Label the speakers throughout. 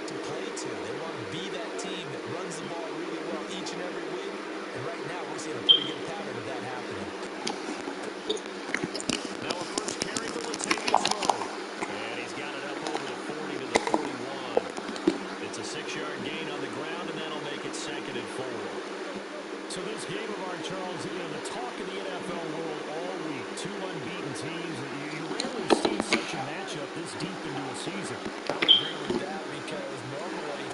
Speaker 1: to play to. They want to be that team that runs the ball really well each and every week. And right now, we're seeing a pretty good pattern of that happening.
Speaker 2: Now a first carry for Latavius Murray. And he's got it up over the 40 to the 41. It's a 6-yard gain on the ground, and that'll make it 2nd and 4.
Speaker 3: So this game of our Charles, the talk of the NFL world all week. 2 unbeaten teams. You rarely see such a matchup this deep into a season.
Speaker 1: I would agree with that because normally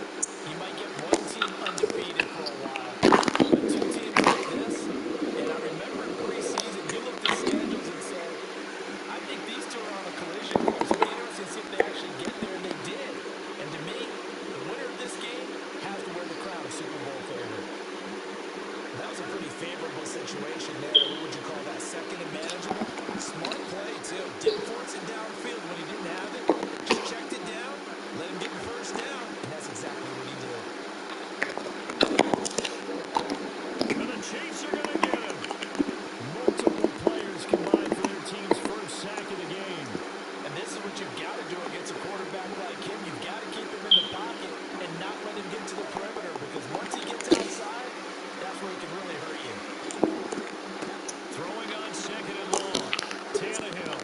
Speaker 1: you might get one team undefeated for a while, but 2 teams like this, and I remember in preseason, you looked at schedules and said, I think these 2 are on a collision course. It'll be interesting to see if they actually get there, and they did. And to me, the winner of this game has to wear the crown of Super Bowl favorite. That was a pretty favorable situation there. What would you call that? Second and manageable? Smart play, too. Didn't force it downfield when he didn't have it. Just checked it down, let him get the first down, and that's exactly what he did.
Speaker 3: And the Chiefs are going to get him. Multiple players combined for their team's first sack of the game.
Speaker 1: And this is what you've got to do against a quarterback like him. You've got to keep him in the pocket and not let him get to the perimeter because once he gets outside, that's where he can really hurt you.
Speaker 3: Throwing on 2nd and long. Tannehill.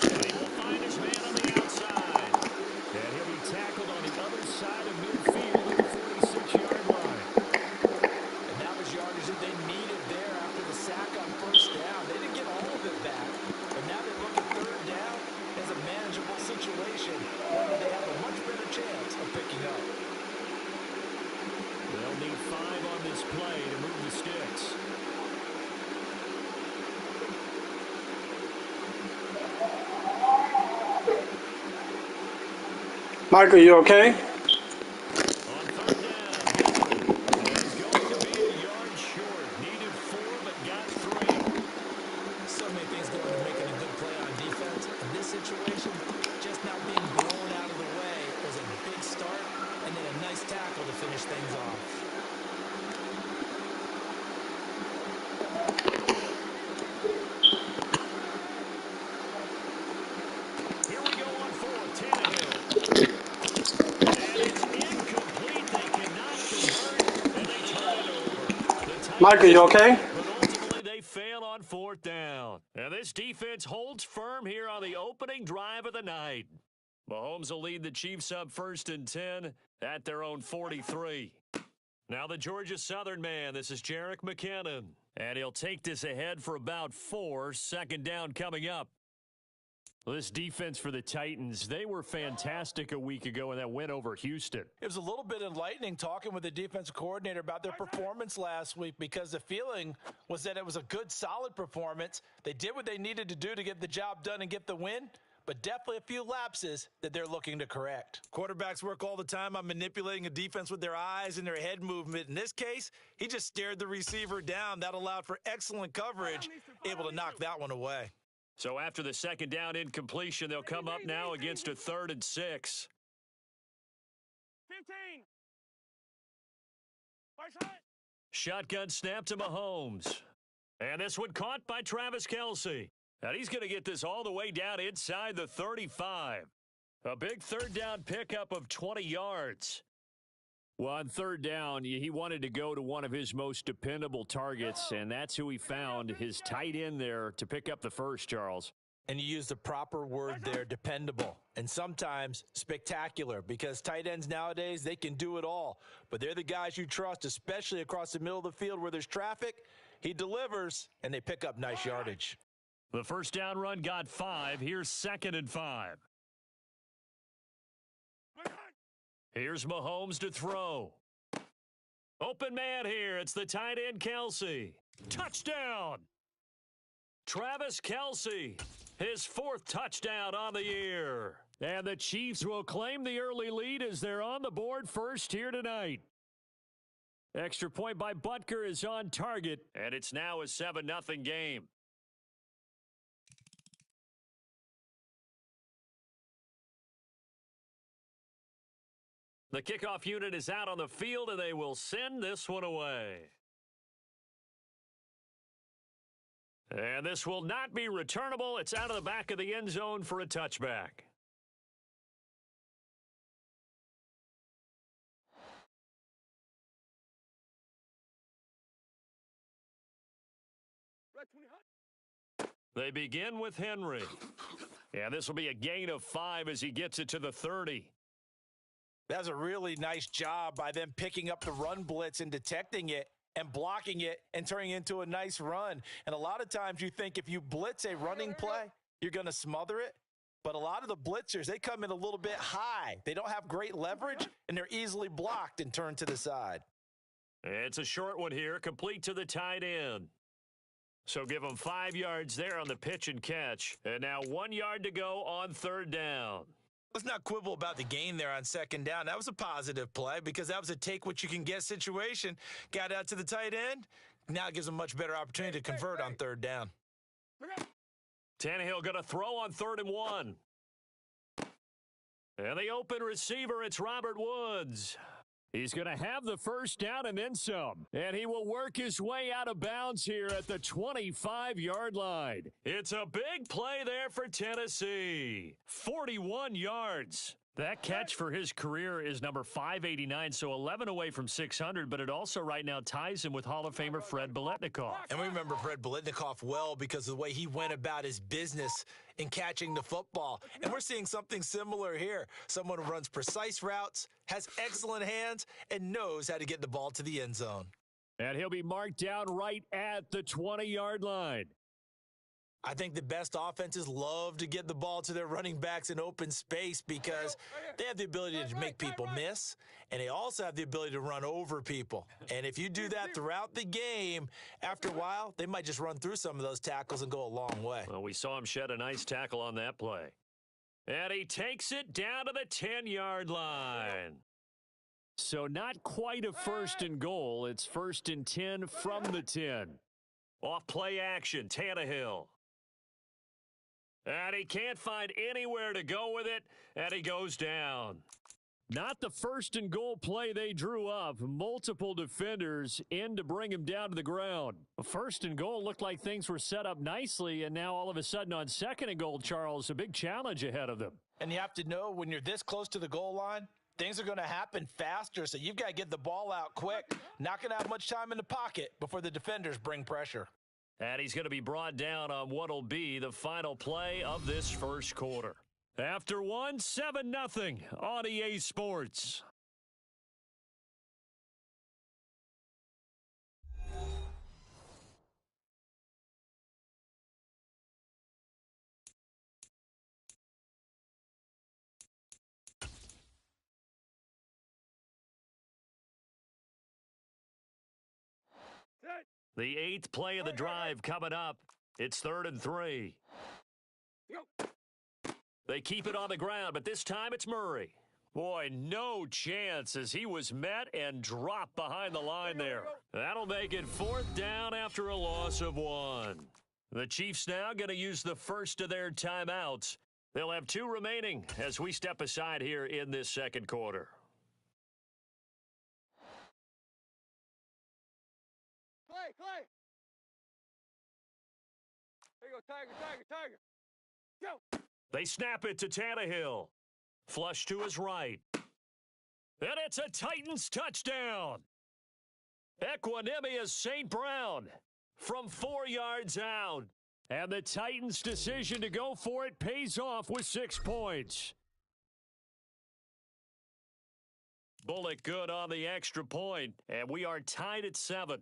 Speaker 3: And he will find his man on the outside. And he'll be tackled on the other side of midfield at the 46-yard line.
Speaker 1: And that was yardage that they needed there after the sack on first down. They didn't get all of it back. But now they look at 3rd down as a manageable situation, one that they have a much better chance of picking up.
Speaker 3: They'll need 5 on this play to move the sticks.
Speaker 4: Michael, you okay?
Speaker 3: On 3rd down, Hill. He's going to be a yard short. Needed 4, but got 3.
Speaker 1: So many things go into making a good play on defense. In this situation, just not being blown out of the way was a big start, and then a nice tackle to finish things off.
Speaker 3: Here we go on 4th, Tannehill. And it's incomplete. They cannot convert, and they turn it over. The Titans,
Speaker 4: Michael, you okay?
Speaker 3: but ultimately they fail on 4th down. And this defense holds firm here on the opening drive of the night. Mahomes will lead the Chiefs up 1st and 10 at their own 43. Now the Georgia Southern man, this is Jerick McKinnon. And he'll take this ahead for about 4, 2nd down coming up. This defense for the Titans, they were fantastic a week ago in that win over Houston.
Speaker 1: It was a little bit enlightening talking with the defensive coordinator about their performance last week because the feeling was that it was a good, solid performance. They did what they needed to do to get the job done and get the win, but definitely a few lapses that they're looking to correct. Quarterbacks work all the time on manipulating a defense with their eyes and their head movement. In this case, he just stared the receiver down. That allowed for excellent coverage, able to knock that one away.
Speaker 3: So after the 2nd down incompletion, they'll come up now against a 3rd and 6.
Speaker 2: 15.
Speaker 3: Shotgun snap to Mahomes. And this one caught by Travis Kelce. And he's going to get this all the way down inside the 35. A big 3rd down pickup of 20 yards. Well, on 3rd down, he wanted to go to one of his most dependable targets, and that's who he found, his tight end there, to pick up the first, Charles.
Speaker 1: And you use the proper word there, dependable, and sometimes spectacular, because tight ends nowadays, they can do it all. But they're the guys you trust, especially across the middle of the field where there's traffic. He delivers, and they pick up nice yardage.
Speaker 3: The first down run got 5. Here's 2nd and 5. Here's Mahomes to throw. Open man here. It's the tight end, Kelce. Touchdown! Travis Kelce, his 4th touchdown on the year. And the Chiefs will claim the early lead as they're on the board first here tonight. Extra point by Butker is on target, and it's now a 7-0 game. The kickoff unit is out on the field, and they will send this one away. And this will not be returnable. It's out of the back of the end zone for a touchback. They begin with Henry. And this will be a gain of 5 as he gets it to the 30.
Speaker 5: That's a really nice job by them picking up the run blitz and detecting it and blocking it and turning it into a nice run. And a lot of times you think if you blitz a running play, you're going to smother it. But a lot of the blitzers, they come in a little bit high. They don't have great leverage, and they're easily blocked and turned to the side.
Speaker 3: It's a short one here, complete to the tight end. So give them 5 yards there on the pitch and catch. And now 1 yard to go on third down.
Speaker 5: Let's not quibble about the gain there on second down. That was a positive play because that was a take-what-you-can-get situation. Got out to the tight end. Now it gives them a much better opportunity to convert on third down.
Speaker 3: Tannehill going to throw on 3rd and 1. And the open receiver, it's Robert Woods. He's going to have the first down and then some. And he will work his way out of bounds here at the 25-yard line. It's a big play there for Tennessee. 41 yards. That catch for his career is number 589, so 11 away from 600, but it also right now ties him with Hall of Famer Fred Biletnikoff.
Speaker 5: And we remember Fred Biletnikoff well because of the way he went about his business in catching the football. And we're seeing something similar here. Someone who runs precise routes, has excellent hands, and knows how to get the ball to the end zone.
Speaker 3: And he'll be marked down right at the 20-yard line.
Speaker 5: I think the best offenses love to get the ball to their running backs in open space because they have the ability to make people miss, and they also have the ability to run over people. And if you do that throughout the game, after a while, they might just run through some of those tackles and go a long way.
Speaker 3: Well, we saw him shed a nice tackle on that play. And he takes it down to the 10-yard line. So not quite a 1st and goal. It's 1st and 10 from the 10. Off play action, Tannehill. And he can't find anywhere to go with it, and he goes down. Not the 1st and goal play they drew up. Multiple defenders in to bring him down to the ground. 1st and goal looked like things were set up nicely, and now all of a sudden on 2nd and goal, Charles, a big challenge ahead of them.
Speaker 5: And you have to know when you're this close to the goal line, things are going to happen faster, so you've got to get the ball out quick. Not going to have much time in the pocket before the defenders bring pressure.
Speaker 3: And he's going to be brought down on what will be the final play of this first quarter. After 7-0 on EA Sports. The 8th play of the drive coming up. It's 3rd and 3. They keep it on the ground, but this time it's Murray. Boy, no chance as he was met and dropped behind the line there. That'll make it 4th down after a loss of 1. The Chiefs now going to use the first of their timeouts. They'll have 2 remaining as we step aside here in this second quarter.
Speaker 6: Clay. There you go, Tiger. Go.
Speaker 3: They snap it to Tannehill. Flush to his right. And it's a Titans touchdown. Equanimous St. Brown from 4 yards out. And the Titans' decision to go for it pays off with 6 points. Bullock good on the extra point, and we are tied at 7.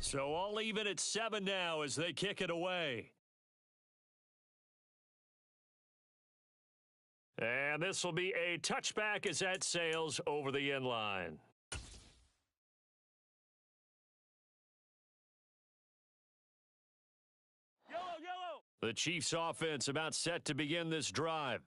Speaker 3: So all even at 7 now as they kick it away. And this will be a touchback as that sails over the end line.
Speaker 6: Yellow.
Speaker 3: The Chiefs offense about set to begin this drive.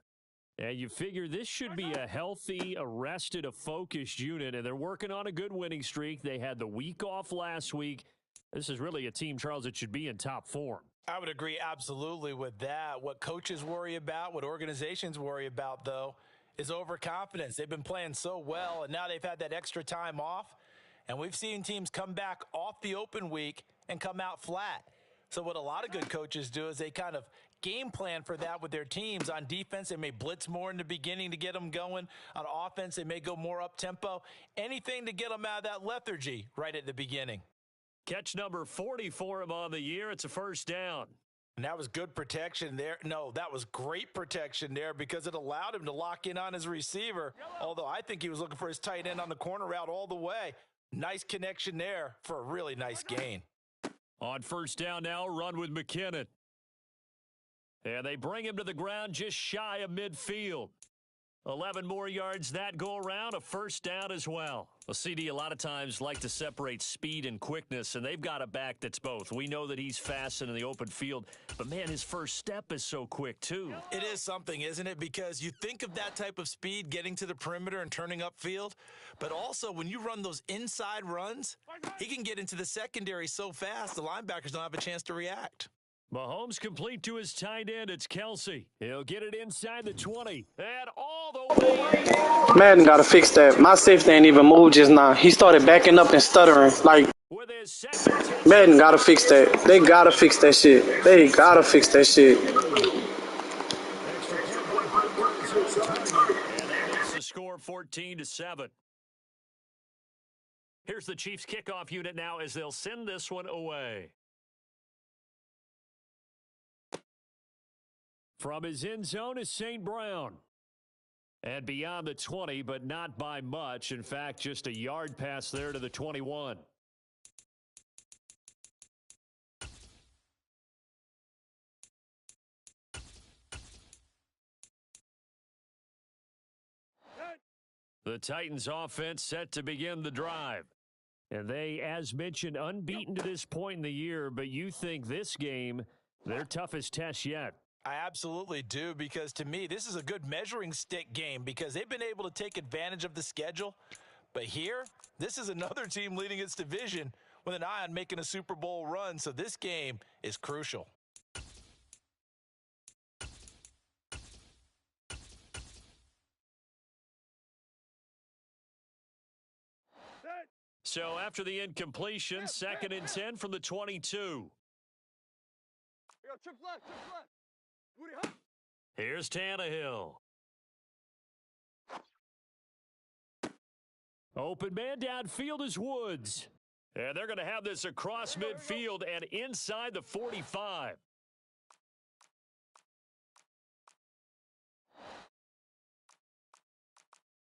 Speaker 3: And you figure this should be a healthy, arrested, a focused unit, and they're working on a good winning streak. They had the week off last week. This is really a team, Charles, that should be in top form.
Speaker 5: I would agree absolutely with that. What coaches worry about, what organizations worry about, though, is overconfidence. They've been playing so well, and now they've had that extra time off. And we've seen teams come back off the open week and come out flat. So what a lot of good coaches do is they kind of game plan for that with their teams. On defense, they may blitz more in the beginning to get them going. On offense, they may go more up-tempo. Anything to get them out of that lethargy right at the beginning.
Speaker 3: Catch number 40 for him on the year. It's a first down.
Speaker 5: And that was good protection there. No, that was great protection there because it allowed him to lock in on his receiver, although I think he was looking for his tight end on the corner route all the way. Nice connection there for a really nice gain.
Speaker 3: On first down now, run with McKinnon. And they bring him to the ground just shy of midfield. 11 more yards that go around, a first down as well. Well, CD, a lot of times like to separate speed and quickness, and they've got a back that's both. We know that he's fast in the open field, but, man, his first step is so quick, too.
Speaker 5: It is something, isn't it? Because you think of that type of speed getting to the perimeter and turning upfield, but also when you run those inside runs, he can get into the secondary so fast the linebackers don't have a chance to react.
Speaker 3: Mahomes complete to his tight end. It's Kelsey. He'll get it inside the 20 and all the way.
Speaker 4: Madden got to fix that. My safety ain't even moved just now. He started backing up and stuttering. Like,
Speaker 3: With his second
Speaker 4: Madden got to fix that. They got to fix that shit. They got to fix that shit.
Speaker 3: extra point by Broncos on target. And that makes the score 14-7. Here's the Chiefs kickoff unit now as they'll send this one away. From his end zone is St. Brown. And beyond the 20, but not by much. In fact, just a yard pass there to the 21. The Titans offense set to begin the drive. And they, as mentioned, unbeaten to this point in the year, but you think this game, their toughest test yet.
Speaker 5: I absolutely do, because to me, this is a good measuring stick game because they've been able to take advantage of the schedule. But here, this is another team leading its division with an eye on making a Super Bowl run, so this game is crucial.
Speaker 3: So after the incompletion, 2nd and 10 from the 22.
Speaker 6: Here, trip left, trip left. Booty hop.
Speaker 3: Here's Tannehill. Open man downfield is Woods. And they're going to have this across midfield and inside the 45.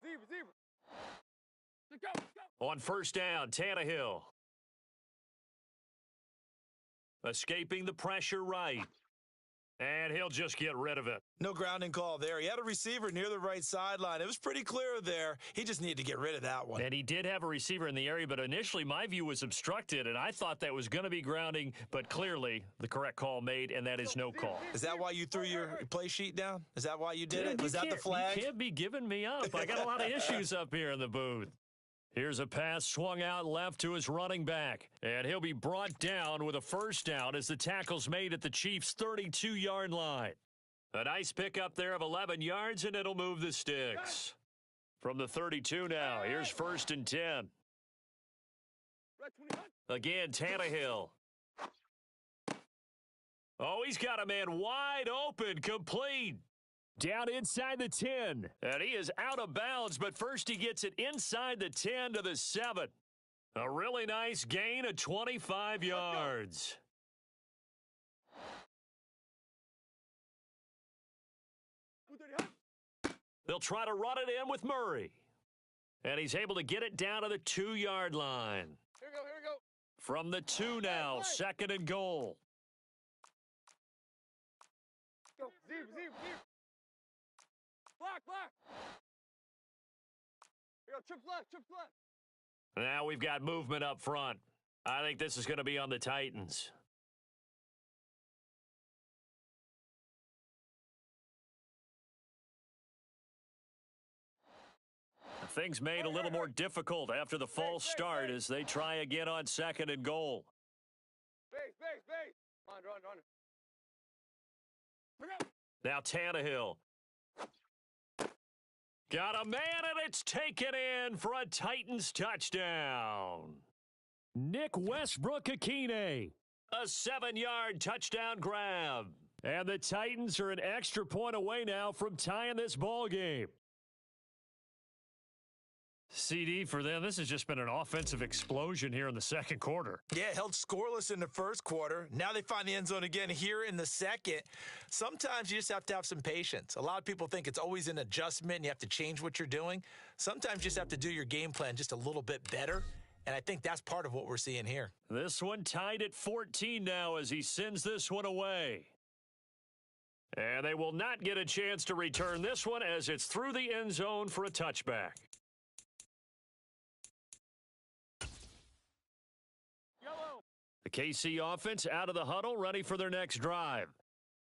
Speaker 6: Zebra. Let's go.
Speaker 3: On first down, Tannehill. Escaping the pressure right. And he'll just get rid of it.
Speaker 5: No grounding call there. He had a receiver near the right sideline. It was pretty clear there. He just needed to get rid of that one.
Speaker 3: And he did have a receiver in the area, but initially my view was obstructed, and I thought that was going to be grounding, but clearly the correct call made, and that is no call.
Speaker 5: Is that why you threw your play sheet down? Is that why you did it? Was that the flag?
Speaker 3: You can't be giving me up. I got a lot of issues up here in the booth. Here's a pass swung out left to his running back. And he'll be brought down with a first down as the tackle's made at the Chiefs' 32-yard line. A nice pickup there of 11 yards, and it'll move the sticks. From the 32 now, here's 1st and 10. Again, Tannehill. Oh, he's got a man wide open, complete. Down inside the 10. And he is out of bounds, but first he gets it inside the 10 to the 7. A really nice gain of 25 yards. They'll try to run it in with Murray. And he's able to get it down to the 2-yard line.
Speaker 6: Here we go.
Speaker 3: From the 2 now, 2nd and goal.
Speaker 6: Go. Zebra. Block. Here, trip left.
Speaker 3: Now we've got movement up front. I think this is going to be on the Titans. Things made a little more difficult after the false start as they try again on 2nd and goal.
Speaker 6: Base. Run.
Speaker 3: Now Tannehill. Got a man, and it's taken in for a Titans touchdown. Nick Westbrook-Akine. A 7-yard touchdown grab. And the Titans are an extra point away now from tying this ball game. CD for them, this has just been an offensive explosion here in the second quarter.
Speaker 5: Yeah, held scoreless in the first quarter. Now they find the end zone again here in the second. Sometimes you just have to have some patience. A lot of people think it's always an adjustment and you have to change what you're doing. Sometimes you just have to do your game plan just a little bit better, and I think that's part of what we're seeing here.
Speaker 3: This one tied at 14 now as he sends this one away. And they will not get a chance to return this one as it's through the end zone for a touchback. The KC offense out of the huddle, ready for their next drive.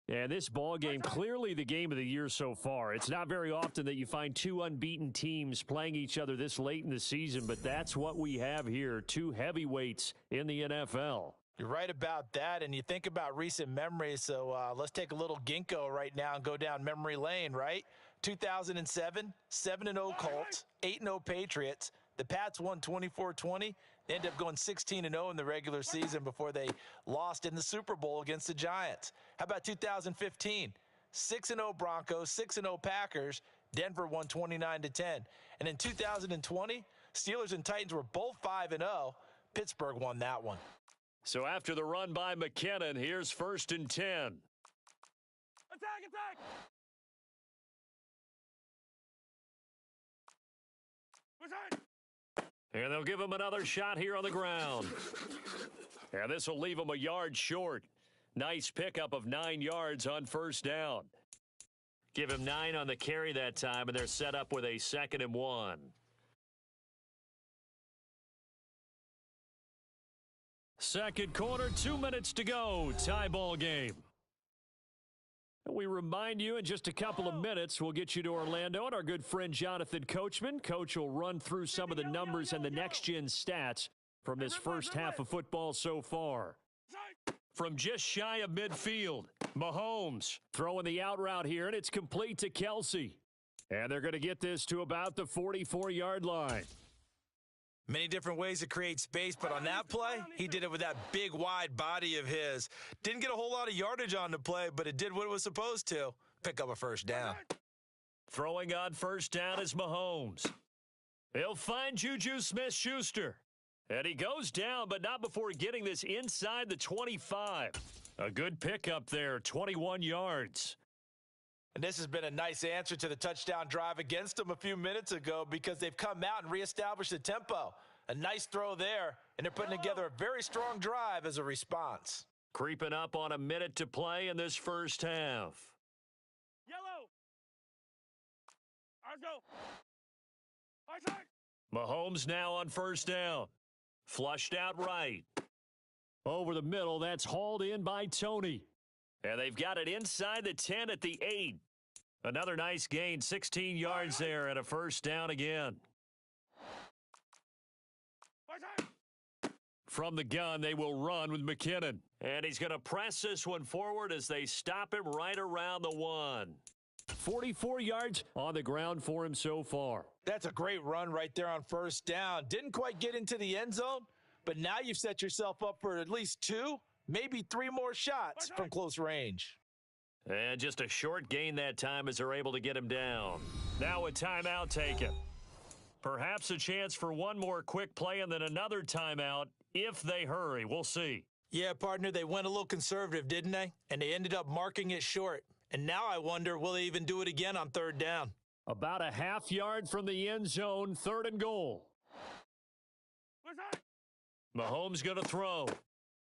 Speaker 3: And this ball game, clearly the game of the year so far. It's not very often that you find two unbeaten teams playing each other this late in the season, but that's what we have here, two heavyweights in the NFL.
Speaker 5: You're right about that, and you think about recent memories, so let's take a little ginkgo right now and go down memory lane, right? 2007, 7-0 Colts, 8-0 Patriots. The Pats won 24-20. They ended up going 16-0 in the regular season before they lost in the Super Bowl against the Giants. How about 2015? 6-0 Broncos, 6-0 Packers. Denver won 29-10. And in 2020, Steelers and Titans were both 5-0. Pittsburgh won that one.
Speaker 3: So after the run by McKinnon, here's 1st and 10.
Speaker 6: Attack, attack! Return!
Speaker 3: And they'll give him another shot here on the ground. And this will leave him a yard short. Nice pickup of 9 yards on 1st down. Give him 9 on the carry that time, and they're set up with a 2nd and 1. Second quarter, 2 minutes to go. Tie ball game. We remind you in just a couple of minutes, we'll get you to Orlando and our good friend Jonathan Coachman. Coach will run through some of the numbers and the next-gen stats from this first half of football so far. From just shy of midfield, Mahomes throwing the out route here, and it's complete to Kelsey. And they're going to get this to about the 44-yard line.
Speaker 5: Many different ways to create space, but on that play, he did it with that big, wide body of his. Didn't get a whole lot of yardage on the play, but it did what it was supposed to. Pick up a 1st down.
Speaker 3: Throwing on 1st down is Mahomes. He'll find Juju Smith-Schuster. And he goes down, but not before getting this inside the 25. A good pickup there, 21 yards.
Speaker 5: And this has been a nice answer to the touchdown drive against them a few minutes ago because they've come out and reestablished the tempo. A nice throw there, and they're putting together a very strong drive as a response.
Speaker 3: Creeping up on a minute to play in this first half.
Speaker 6: Yellow! Let's go! Attack!
Speaker 3: Mahomes now on 1st down. Flushed out right. Over the middle, that's hauled in by Tony. And they've got it inside the 10 at the 8. Another nice gain, 16 yards there and a 1st down again. From the gun, they will run with McKinnon. And he's going to press this one forward as they stop him right around the 1. 44 yards on the ground for him so far.
Speaker 5: That's a great run right there on 1st down. Didn't quite get into the end zone, but now you've set yourself up for at least 2, maybe 3 more shots from close range.
Speaker 3: And just a short gain that time as they're able to get him down. Now a timeout taken. Perhaps a chance for one more quick play and then another timeout if they hurry. We'll see.
Speaker 5: Yeah, partner, they went a little conservative, didn't they? And they ended up marking it short. And now I wonder, will they even do it again on 3rd down?
Speaker 3: About a half yard from the end zone, 3rd and goal. Mahomes going to throw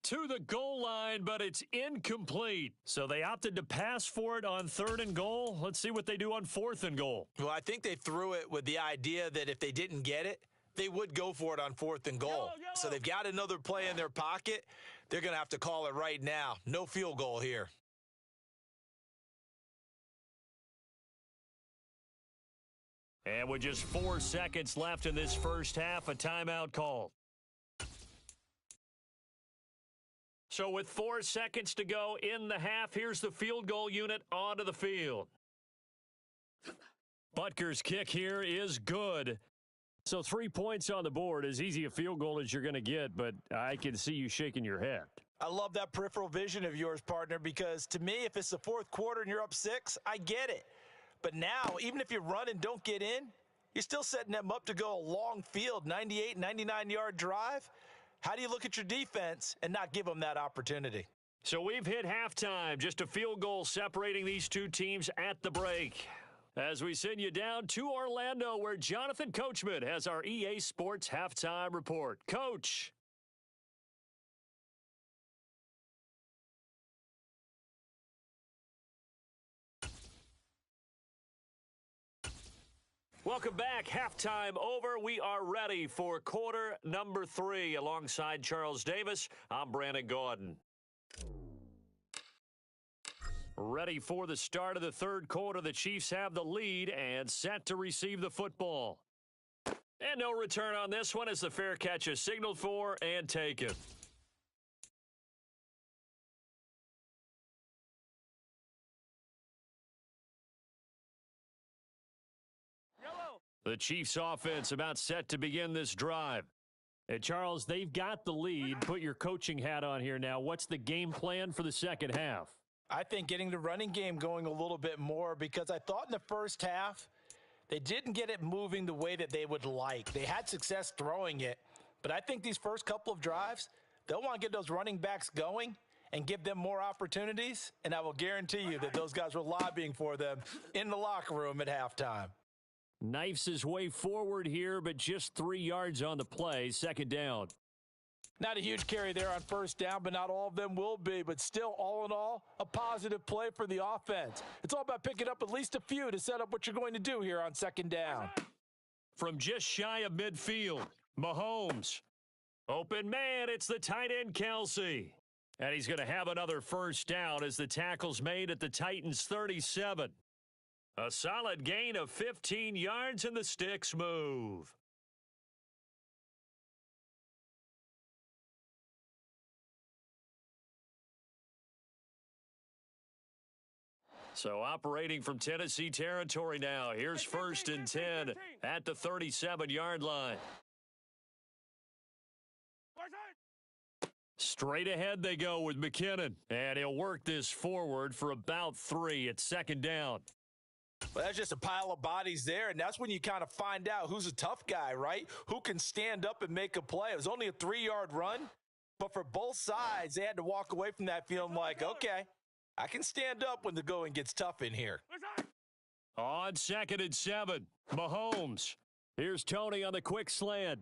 Speaker 3: to the goal line, but it's incomplete. So they opted to pass for it on 3rd and goal. Let's see what they do on 4th and goal.
Speaker 5: Well, I think they threw it with the idea that if they didn't get it, they would go for it on 4th and goal. So they've got another play in their pocket. They're going to have to call it right now. No field goal here.
Speaker 3: And with just 4 seconds left in this first half, a timeout called. So with 4 seconds to go in the half, here's the field goal unit onto the field. Butker's kick here is good. So 3 points on the board, as easy a field goal as you're going to get, but I can see you shaking your head.
Speaker 5: I love that peripheral vision of yours, partner, because to me, if it's the fourth quarter and you're up 6, I get it. But now, even if you run and don't get in, you're still setting them up to go a long field, 98, 99-yard drive. How do you look at your defense and not give them that opportunity?
Speaker 3: So we've hit halftime, just a field goal separating these two teams at the break. As we send you down to Orlando, where Jonathan Coachman has our EA Sports halftime report. Coach. Welcome back. Halftime over. We are ready for quarter number 3. Alongside Charles Davis, I'm Brandon Gordon. Ready for the start of the third quarter. The Chiefs have the lead and set to receive the football. And no return on this one as the fair catch is signaled for and taken.
Speaker 6: Yellow.
Speaker 3: The Chiefs offense about set to begin this drive. And Charles, they've got the lead. Put your coaching hat on here now. What's the game plan for the second half?
Speaker 5: I think getting the running game going a little bit more, because I thought in the first half they didn't get it moving the way that they would like. They had success throwing it, but I think these first couple of drives, they'll want to get those running backs going and give them more opportunities, and I will guarantee you that those guys were lobbying for them in the locker room at halftime.
Speaker 3: Knifes his way forward here, but just 3 yards on the play. Second down.
Speaker 5: Not a huge carry there on first down, but not all of them will be. But still, all in all, a positive play for the offense. It's all about picking up at least a few to set up what you're going to do here on second down.
Speaker 3: From just shy of midfield, Mahomes. Open man, it's the tight end, Kelsey. And he's going to have another first down as the tackle's made at the Titans' 37. A solid gain of 15 yards and the sticks move. So operating from Tennessee territory now. Here's first and 10 at the 37-yard line. Straight ahead they go with McKinnon. And he'll work this forward for about 3 at second down.
Speaker 5: Well, that's just a pile of bodies there, and that's when you kind of find out who's a tough guy, right? Who can stand up and make a play. It was only a 3-yard run, but for both sides, they had to walk away from that feeling like, okay, I can stand up when the going gets tough in here.
Speaker 3: On second and 7, Mahomes. Here's Tony on the quick slant.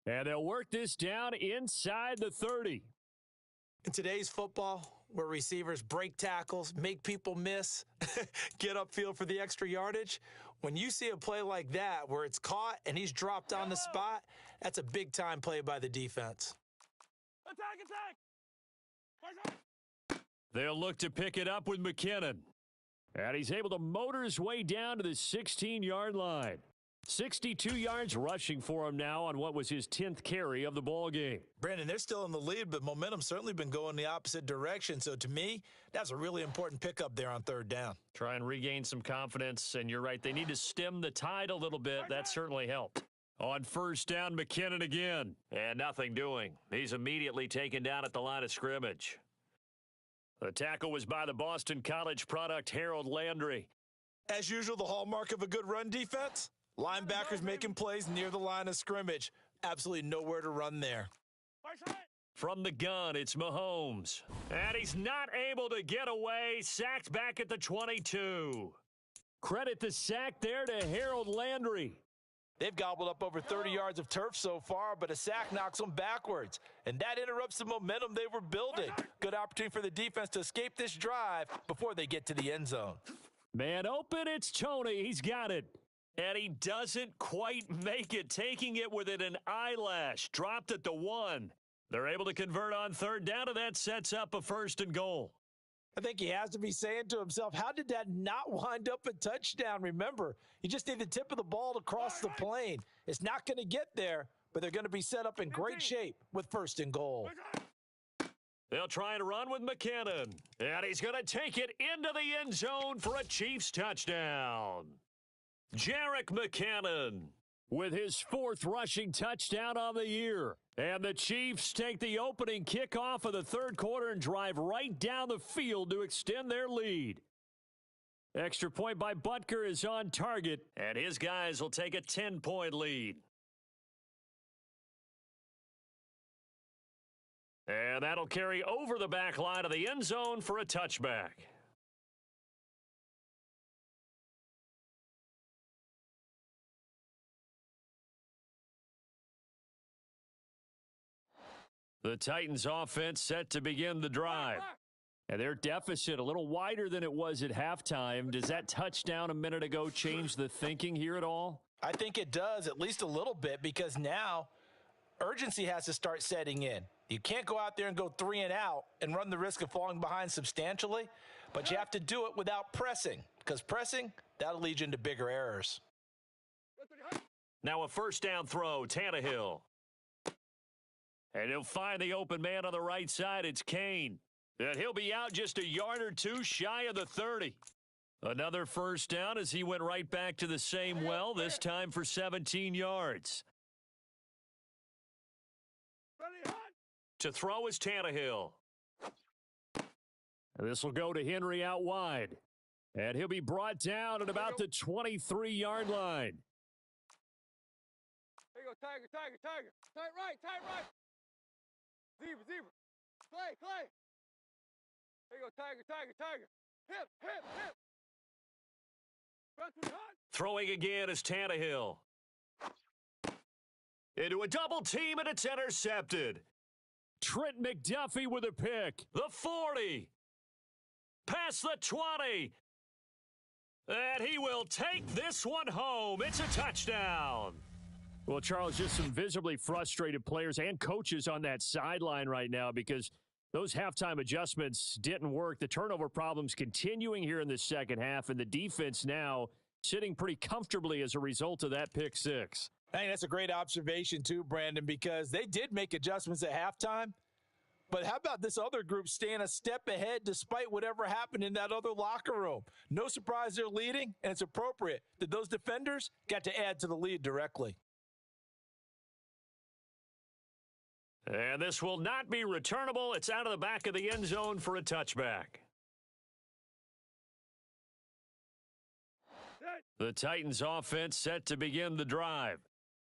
Speaker 3: And they'll work this down inside the 30.
Speaker 5: In today's football, where receivers break tackles, make people miss, get upfield for the extra yardage, when you see a play like that where it's caught and he's dropped on the spot, that's a big-time play by the defense.
Speaker 6: Attack!
Speaker 3: They'll look to pick it up with McKinnon. And he's able to motor his way down to the 16-yard line. 62 yards rushing for him now on what was his 10th carry of the ball game.
Speaker 5: Brandon, they're still in the lead, but momentum's certainly been going the opposite direction. So to me, that's a really important pickup there on third down.
Speaker 3: Try and regain some confidence, and you're right, they need to stem the tide a little bit. That certainly helped. On first down, McKinnon again. And nothing doing. He's immediately taken down at the line of scrimmage. The tackle was by the Boston College product, Harold Landry.
Speaker 5: As usual, the hallmark of a good run defense, linebackers making plays near the line of scrimmage. Absolutely nowhere to run there.
Speaker 3: From the gun, it's Mahomes. And he's not able to get away. Sacked back at the 22. Credit the sack there to Harold Landry.
Speaker 5: They've gobbled up over 30 yards of turf so far, but a sack knocks them backwards. And that interrupts the momentum they were building. Good opportunity for the defense to escape this drive before they get to the end zone.
Speaker 3: Man open, it's Tony. He's got it. And he doesn't quite make it, taking it within an eyelash. Dropped at the 1. They're able to convert on third down, and that sets up a first and goal.
Speaker 5: I think he has to be saying to himself, how did that not wind up a touchdown? Remember, you just need the tip of the ball to cross the plane. It's not going to get there, but they're going to be set up in great shape with first and goal.
Speaker 3: They'll try and run with McKinnon. And he's going to take it into the end zone for a Chiefs touchdown. Jerick McKinnon with his 4th rushing touchdown on the year. And the Chiefs take the opening kickoff of the 3rd quarter and drive right down the field to extend their lead. Extra point by Butker is on target, and his guys will take a 10-point lead. And that'll carry over the back line of the end zone for a touchback. The Titans offense set to begin the drive. And their deficit a little wider than it was at halftime. Does that touchdown a minute ago change the thinking here at all?
Speaker 5: I think it does, at least a little bit, because now urgency has to start setting in. You can't go out there and go 3 and out and run the risk of falling behind substantially, but you have to do it without pressing, because pressing, that'll lead you into bigger errors.
Speaker 3: Now a first down throw, Tannehill. And he'll find the open man on the right side. It's Kane. And he'll be out just a yard or two shy of the 30. Another first down as he went right back to the same well, this time for 17 yards. To throw is Tannehill. And this will go to Henry out wide. And he'll be brought down at about the 23-yard line.
Speaker 6: There you go, Tiger, Tiger, Tiger. Tight right, tight right. Zebra, zebra. Clay, Clay. There you go, Tiger, Tiger, Tiger. Hip, hip, hip. Press with hot.
Speaker 3: Throwing again is Tannehill. Into a double team, and it's intercepted. Trent McDuffie with a pick. The 40. Past the 20. And he will take this one home. It's a touchdown. Well, Charles, just some visibly frustrated players and coaches on that sideline right now because those halftime adjustments didn't work. The turnover problems continuing here in the second half, and the defense now sitting pretty comfortably as a result of that pick six.
Speaker 5: I think that's a great observation too, Brandon, because they did make adjustments at halftime. But how about this other group staying a step ahead despite whatever happened in that other locker room? No surprise they're leading, and it's appropriate that those defenders got to add to the lead directly.
Speaker 3: And this will not be returnable. It's out of the back of the end zone for a touchback. The Titans offense set to begin the drive.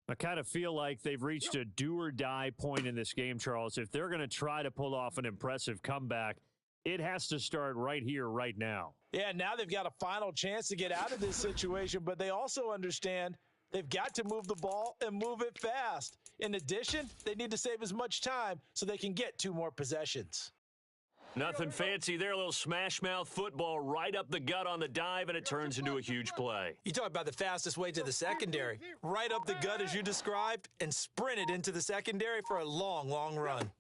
Speaker 3: I kind of feel like they've reached a do-or-die point in this game, Charles. If they're going to try to pull off an impressive comeback, it has to start right here, right now.
Speaker 5: Yeah, now they've got a final chance to get out of this situation, but they also understand they've got to move the ball and move it fast. In addition, they need to save as much time so they can get 2 more possessions.
Speaker 3: Nothing fancy there, a little smash-mouth football right up the gut on the dive, and it turns into a huge play.
Speaker 5: You talk about the fastest way to the secondary. Right up the gut as you described and sprinted into the secondary for a long, long run.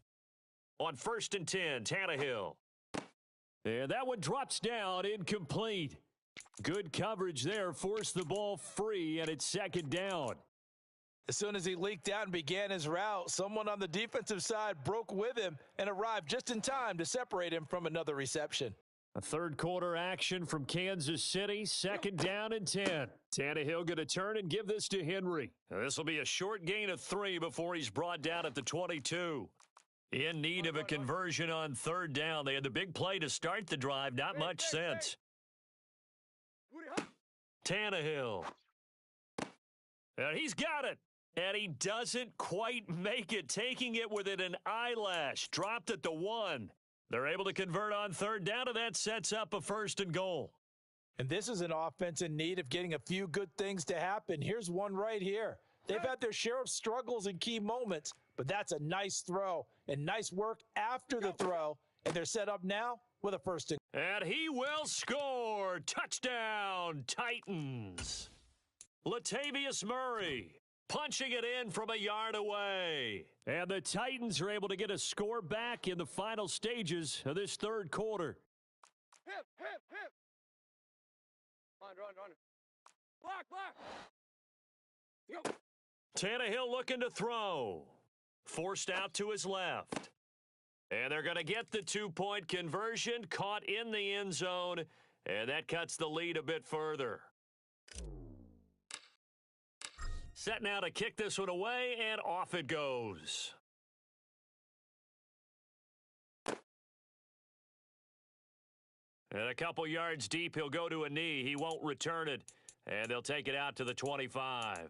Speaker 3: On 1st and 10, Tannehill. And that one drops down, incomplete. Good coverage there, forced the ball free, and it's 2nd down.
Speaker 5: As soon as he leaked out and began his route, someone on the defensive side broke with him and arrived just in time to separate him from another reception.
Speaker 3: A 3rd quarter action from Kansas City, 2nd down and 10. Tannehill going to turn and give this to Henry. This will be a short gain of 3 before he's brought down at the 22. In need of a conversion on 3rd down. They had the big play to start the drive, not much since. Tannehill. And he's got it. And he doesn't quite make it, taking it within an eyelash. Dropped at the 1. They're able to convert on 3rd down, and that sets up a 1st and goal.
Speaker 5: And this is an offense in need of getting a few good things to happen. Here's one right here. They've had their share of struggles in key moments, but that's a nice throw and nice work after the throw. And they're set up now with a 1st and goal.
Speaker 3: And he will score. Touchdown, Titans. Latavius Murray punching it in from a yard away. And the Titans are able to get a score back in the final stages of this 3rd quarter.
Speaker 6: Hip, hip, hip. Run. Block. Go.
Speaker 3: Tannehill looking to throw. Forced out to his left. And they're going to get the 2-point conversion, caught in the end zone, and that cuts the lead a bit further. Set now to kick this one away, and off it goes. And a couple yards deep, he'll go to a knee. He won't return it, and they'll take it out to the 25.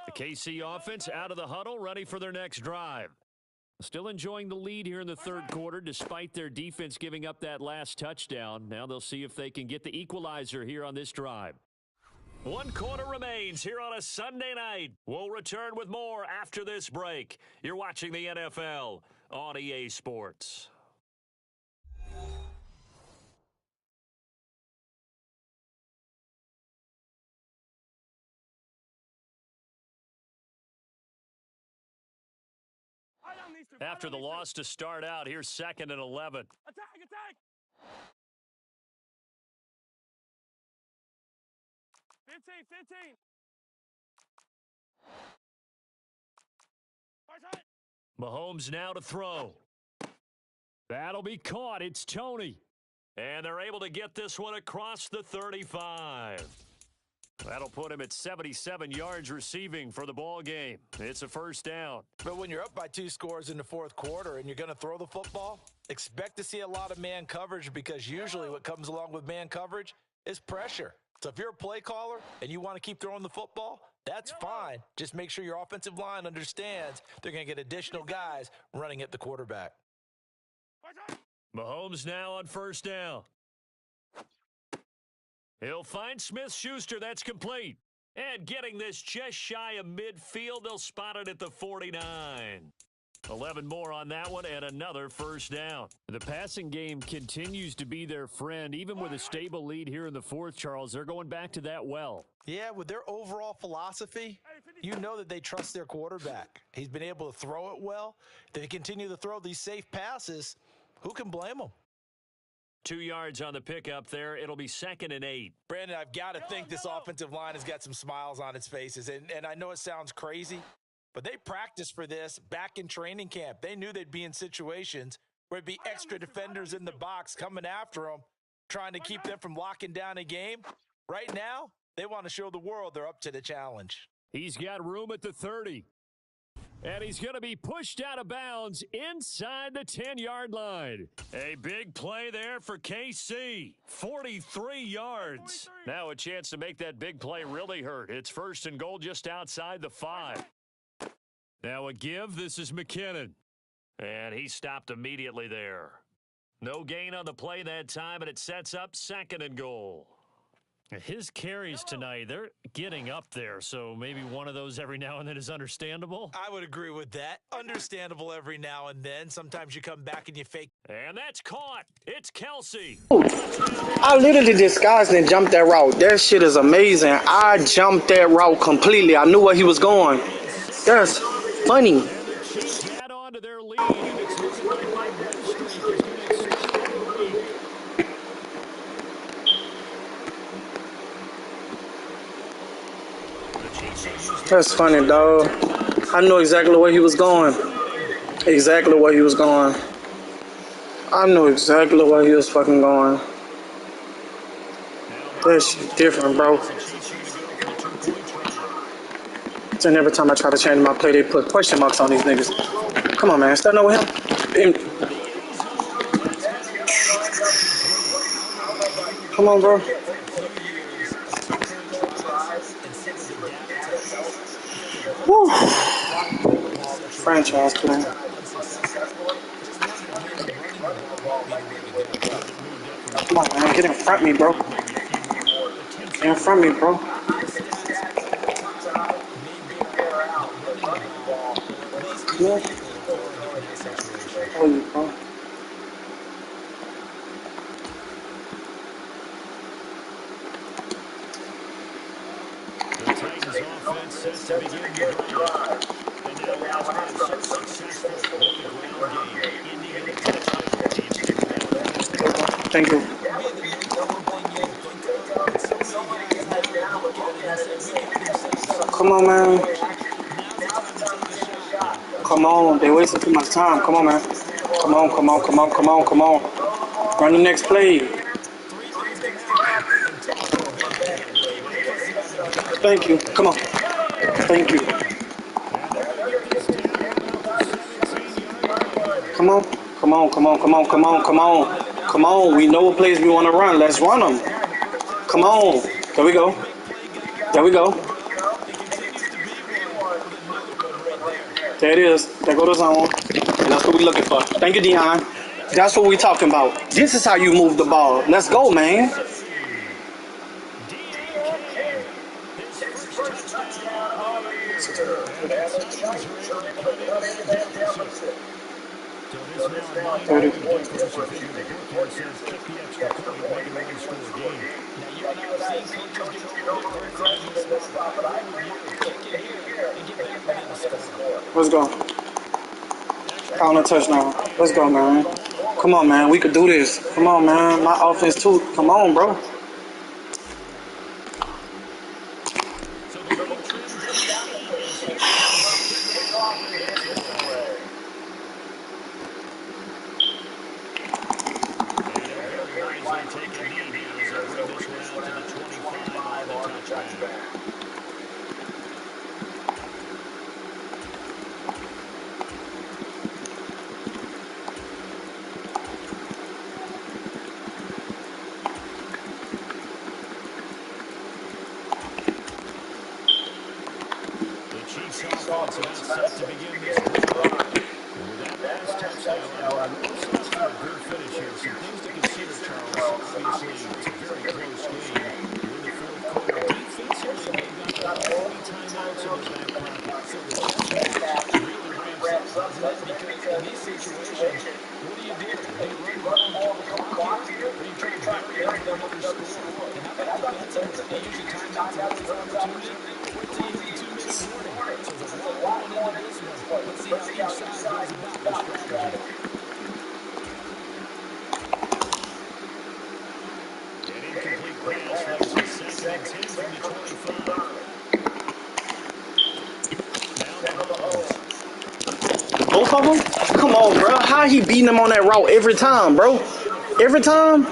Speaker 3: The KC offense out of the huddle, ready for their next drive. Still enjoying the lead here in the third quarter, despite their defense giving up that last touchdown. Now they'll see if they can get the equalizer here on this drive. 1 quarter remains here on a Sunday night. We'll return with more after this break. You're watching the NFL on EA Sports. After the loss to start out, here's 2nd and 11.
Speaker 6: Attack, attack! 15.
Speaker 3: Mahomes now to throw. That'll be caught. It's Tony. And they're able to get this one across the 35. That'll put him at 77 yards receiving for the ball game. It's a first down.
Speaker 5: But when you're up by 2 scores in the fourth quarter and you're going to throw the football, expect to see a lot of man coverage, because usually what comes along with man coverage is pressure. So if you're a play caller and you want to keep throwing the football, that's fine. Just make sure your offensive line understands they're going to get additional guys running at the quarterback.
Speaker 3: Mahomes now on first down. He'll find Smith-Schuster. That's complete. And getting this just shy of midfield, they'll spot it at the 49. 11 more on that one, and another first down. The passing game continues to be their friend. Even with a stable lead here in the fourth, Charles, they're going back to that well.
Speaker 5: Yeah, with their overall philosophy, you know that they trust their quarterback. He's been able to throw it well. If they continue to throw these safe passes, who can blame them?
Speaker 3: 2 yards on the pickup there. It'll be 2nd and 8.
Speaker 5: Brandon, I've got to think this offensive line has got some smiles on its faces. And I know it sounds crazy, but they practiced for this back in training camp. They knew they'd be in situations where there'd be extra defenders in the box coming after them, trying to keep them from locking down a game. Right now, they want to show the world they're up to the challenge.
Speaker 3: He's got room at the 30. And he's going to be pushed out of bounds inside the 10-yard line. A big play there for KC. 43 yards. Now a chance to make that big play really hurt. It's 1st and goal just outside the 5. Now a give. This is McKinnon. And he stopped immediately there. No gain on the play that time, and it sets up 2nd and goal. His carries tonight, they're getting up there, so maybe one of those every now and then is understandable.
Speaker 5: I would agree with that. Understandable every now and then. Sometimes you come back and you fake.
Speaker 3: And that's caught. It's Kelsey.
Speaker 4: I literally disguised and jumped that route. That shit is amazing. I jumped that route completely. I knew where he was going. That's funny.
Speaker 3: Add on to their lead, and it's looking like that win streak is going to extend another week.
Speaker 4: That's funny, dog. I knew exactly where he was going. Exactly where he was going. I knew exactly where he was fucking going. That shit different, bro. And every time I try to change my play, they put question marks on these niggas. Come on, man. Start over him. Come on, bro. Woo. Franchise plan. Come on, man. Get in front of me, bro. Get in front of me, bro. Yeah. Oh, you, bro.
Speaker 3: The Titans offense set to begin the drive. And now last drive so successful with the ground game, ending in a touchdown.
Speaker 4: Thank you. Come on, man. Come on. They wasting too much time. Come on, man. Come on, come on, come on, come on, come on. Run the next play.
Speaker 1: Three things can happen, and two could have been way, way closer than they
Speaker 4: Thank you. Come on. Thank you.
Speaker 3: And they're going to get this down to about the 17-yard line here.
Speaker 4: Come on. Come on, come on, come on, come on, come on. Come on. We know what plays we want to run. Let's run them. Come on. There we go.
Speaker 1: big play guy.
Speaker 4: There we go.
Speaker 1: And continues to be one with another one right there.
Speaker 4: There it is. There go the zone. And that's what we're looking for. Thank you, Dion. That's what we're talking about. This is how you move the ball. Let's go, man.
Speaker 3: Deon Cain, his first touchdown on the year. And the Titans are able to cut into that deficit. So this now a 9-point difference. You figure the book here says kick the extra point, make it a one-score game.
Speaker 1: Now, you and I have seen coaches get over their defense in this spot, but I agree with you. Kick it here and get back within the score.
Speaker 4: Let's go. Count a touchdown. Let's go, man. Come on, man. We could do this. Come on, man. My offense, too. Come on, bro.
Speaker 3: So the lead trims to 8 as here comes the kickoff, and it's away. And he'll very wisely take a knee here as they bring this one out to the 25 on the touchback. The Chiefs offense about set to begin this drive. And with that last touchdown, we're set up for a good finish here. Some things to consider, Charles. Obviously, it's a very close game. You're in the fourth quarter. Defensively, they've got about 40 timeouts in their back pocket.
Speaker 1: So the chess match really ramps up, doesn't it? Because in these situations, what do? Do you run the ball and kill the clock here? Or you try to bury it with another score? And how about defensively? They use your timeouts and this opportunity. Wait till you get 2 minutes warning. So there's a lot going into this one. Let's see how each side goes about their strategy.
Speaker 3: An incomplete pass leaves a second and 10 from the 25. Now Mahomes.
Speaker 4: Both of them? Come on, bro. How he beating him on that route every time, bro? Every time?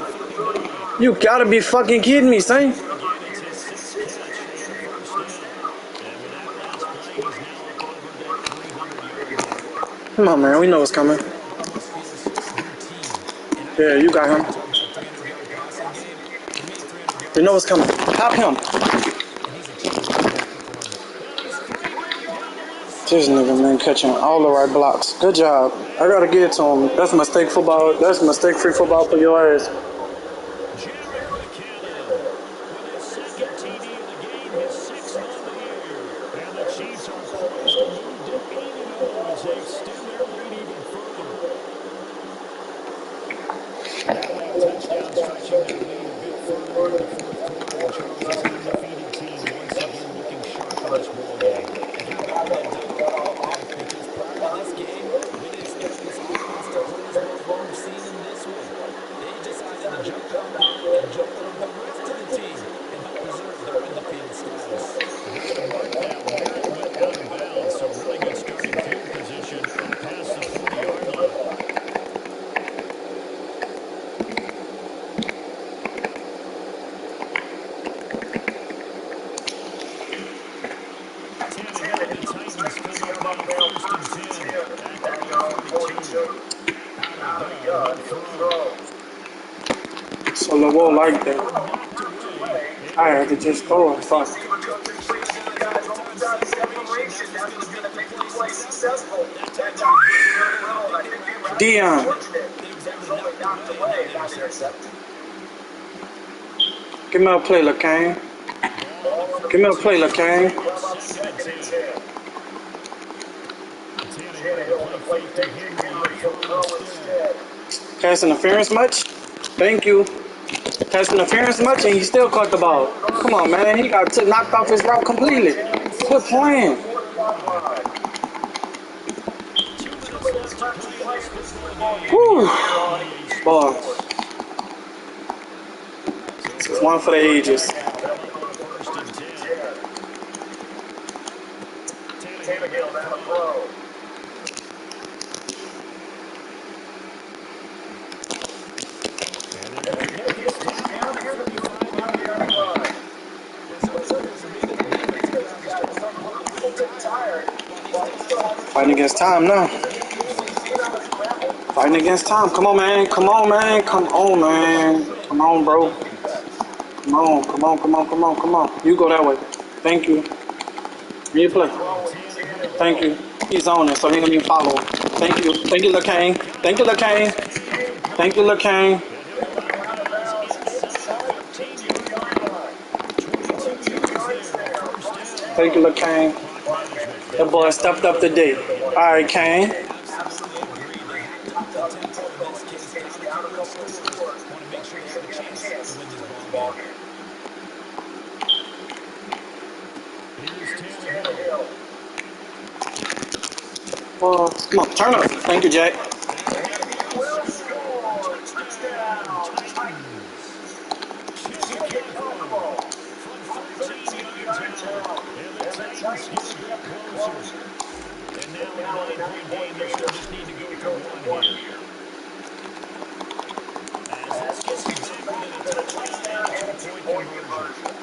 Speaker 4: You gotta be fucking kidding me, son.
Speaker 3: Again, it's his sixth catch and a first down. And with that last play, he's now up over that 300-yard mark.
Speaker 4: Come on, man. We know what's coming.
Speaker 1: Almost feels routine. And
Speaker 4: Yeah, you got him.
Speaker 1: talk about a 300-yard passing game. To me, 300 yards.
Speaker 4: We know what's coming. Pop him.
Speaker 1: And he's achieving that performance.
Speaker 3: And he's free going down the left side.
Speaker 4: This nigga, man, catching all the right blocks. Good job. I gotta give it to him. That's mistake football. That's mistake-free football for your ass.
Speaker 3: Jared McKinnon with his second TD of the game, his sixth on the year. And the Chiefs are poised to move to 8-0 as they extend their lead even further. That late touchdown stretching their lead a bit further in the fourth quarter. And Charles' undefeated team once again looking sharp in this ball game.
Speaker 1: And how about when they dug the ball back? Because prior to this game, we didn't expect this offense to play as well as what we're seeing in this one. They decided to jump out there and jump on the rest of the team and help preserve their undefeated status.
Speaker 3: And how to mark that where it went out of bounds. So really good starting field position up past the 40-yard line. The Titans come up now first and 10 at their own 42. How do we go? No throw.
Speaker 4: So the wall like that.
Speaker 3: Knocked away.
Speaker 4: I had to just throw it. Fuck. Dion. Give me a play, LeCain. Give me a play, LeCain.
Speaker 3: Second and 10. Tannehill to play fake to Henry. Throw instead.
Speaker 4: Pass interference much? Thank you. Pass interference much and he still caught the ball. Come on, man. He got knocked off his route completely. Quit playing.
Speaker 3: 2 minutes left to play in this football game.
Speaker 4: Whew. Boy. This is one for the ages.
Speaker 3: Come up on first and 10. Tannehill to throw.
Speaker 4: Fighting against time now. Fighting against time. Come on, man. Come on, man. Come on, man. Come on, bro. Come on, come on, come on, come on, come on. You go that way. Thank you. You play. Thank you. He's on it, so he ain't gonna even follow him. Thank you. Thank you, LeCane. Thank you, LeCane. Thank you, LeCane.
Speaker 3: And he'll allow guys inside the 15-yard line. 22 yards there, a first down.
Speaker 4: Thank you, LeCane.
Speaker 3: Clock management
Speaker 4: That boy
Speaker 3: definitely
Speaker 4: stepped
Speaker 3: paying
Speaker 4: up
Speaker 3: off
Speaker 4: today.
Speaker 3: here early
Speaker 4: All
Speaker 3: in
Speaker 4: right,
Speaker 3: this one.
Speaker 4: Kane.
Speaker 1: Absolutely agree. They have to up the tempo in this case. Down a couple of scores. Want to make sure they have a chance to win this ball game.
Speaker 3: Here's Tannehill.
Speaker 4: Come on, turn up. Thank you, Jack.
Speaker 3: And he will score. Touchdown, Titans. Jimmy Garoppolo from 13 yards out. And the Titans get a bit closer. And now in a 9-point game, they'll still just need to go for one here. As this gets them back within a touchdown and a two-point conversion.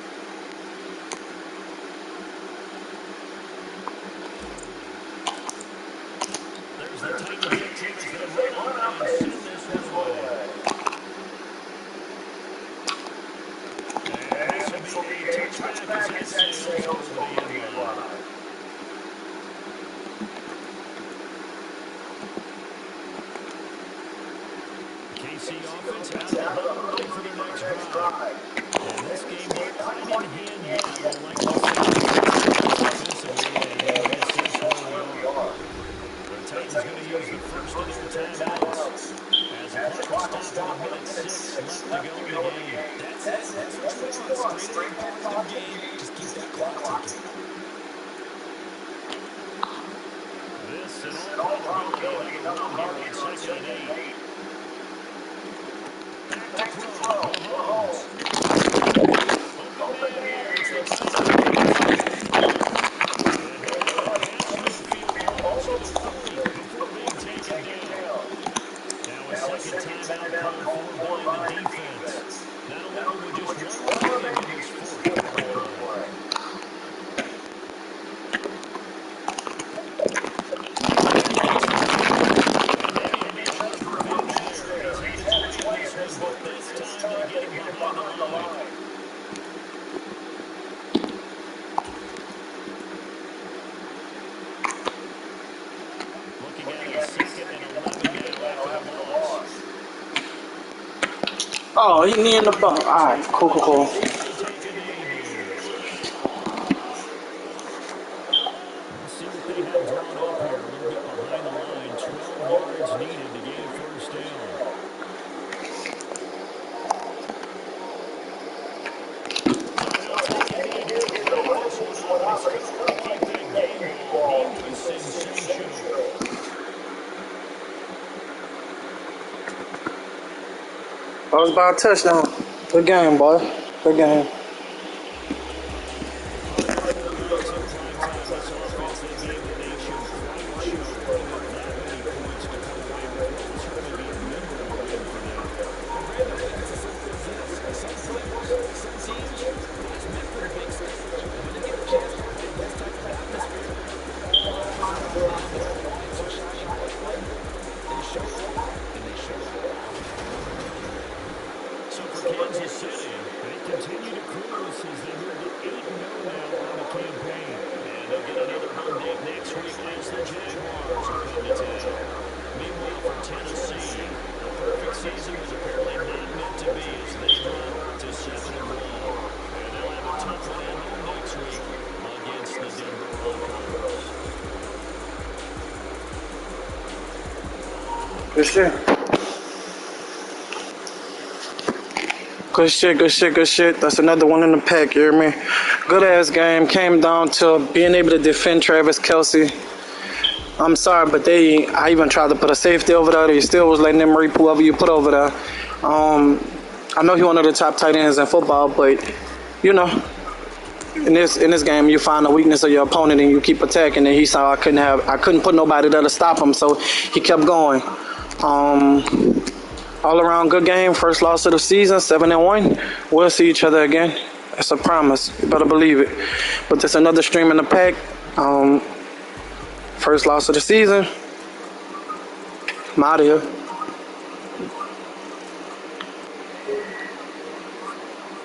Speaker 3: There's the Titans exit as they run up and send this one away. And this will be a touchback as that sails over the end line. KC offense has the huddle ready for their next drive. And this game not quite in hand yet. We'll likely see a different tactics offensively, and they may assess where we are. The Titans going to use the first of their timeouts as the clock will stop with 1:06 left to go in the game.
Speaker 1: That's it. That's what you want. Straight ahead, positive game. Just keep that clock ticking.
Speaker 3: This, in all probability, another run here on 2nd and 8. Back to throw. Mahomes. Open man here. It's the tight end Kelsey. And he'll run a pass through the field almost to the 40 before being taken down. Now a second timeout called for by the defense. Now looking with just one remaining in this fourth quarter play. And gets the tackle. And maybe a mission of revenge there. He's had his way in this one, but this time they get him behind the line. Looking at a 2nd and 11 now after the loss.
Speaker 4: Oh, he knee in the ball. All right, cool, cool, cool.
Speaker 3: Going to take a knee here. We'll see what they have drawn up here. A little bit behind the line. 12 yards needed to gain a first down. So he'll take a knee here to wrap this one up, and he's come away to keep that game ball. He was sensational.
Speaker 4: That was about a touchdown. Good game, boy. Good game.
Speaker 3: Well, here on the nights in primetime, this offense, they gave the nation quite a show, putting up that many points to come away with what will certainly be a memorable win for them.
Speaker 1: Well, Brandon, I think it's as simple as this. Some players, some teams, they're just meant for the big stage. And when they get a chance to play in this type of atmosphere, all eyes are on them. It's a shining bright light. They showed up, and they showed out.
Speaker 3: So for Kansas City, they continue to cruise as they move to 8-0 now on the campaign. And they'll get another home date next week as the Jaguars will come to town. Meanwhile, for Tennessee, a perfect season was apparently not meant to be as they drop to 7-1. And they'll have a tough one at home next week against the Denver Broncos.
Speaker 4: Good shit. Good shit, good shit, good shit. That's another one in the pack, you hear me? Good ass game. Came down to being able to defend Travis Kelce. I'm sorry, but I even tried to put a safety over there. They still was letting them reap whoever you put over there. I know he's one of the top tight ends in football, but you know, in this game, you find the weakness of your opponent and you keep attacking. And he saw I couldn't put nobody there to stop him, so he kept going. All around good game. First loss of the season, 7-1. We'll see each other again. That's a promise. You better believe it. But there's another stream in the pack. First loss of the season. I'm out of here.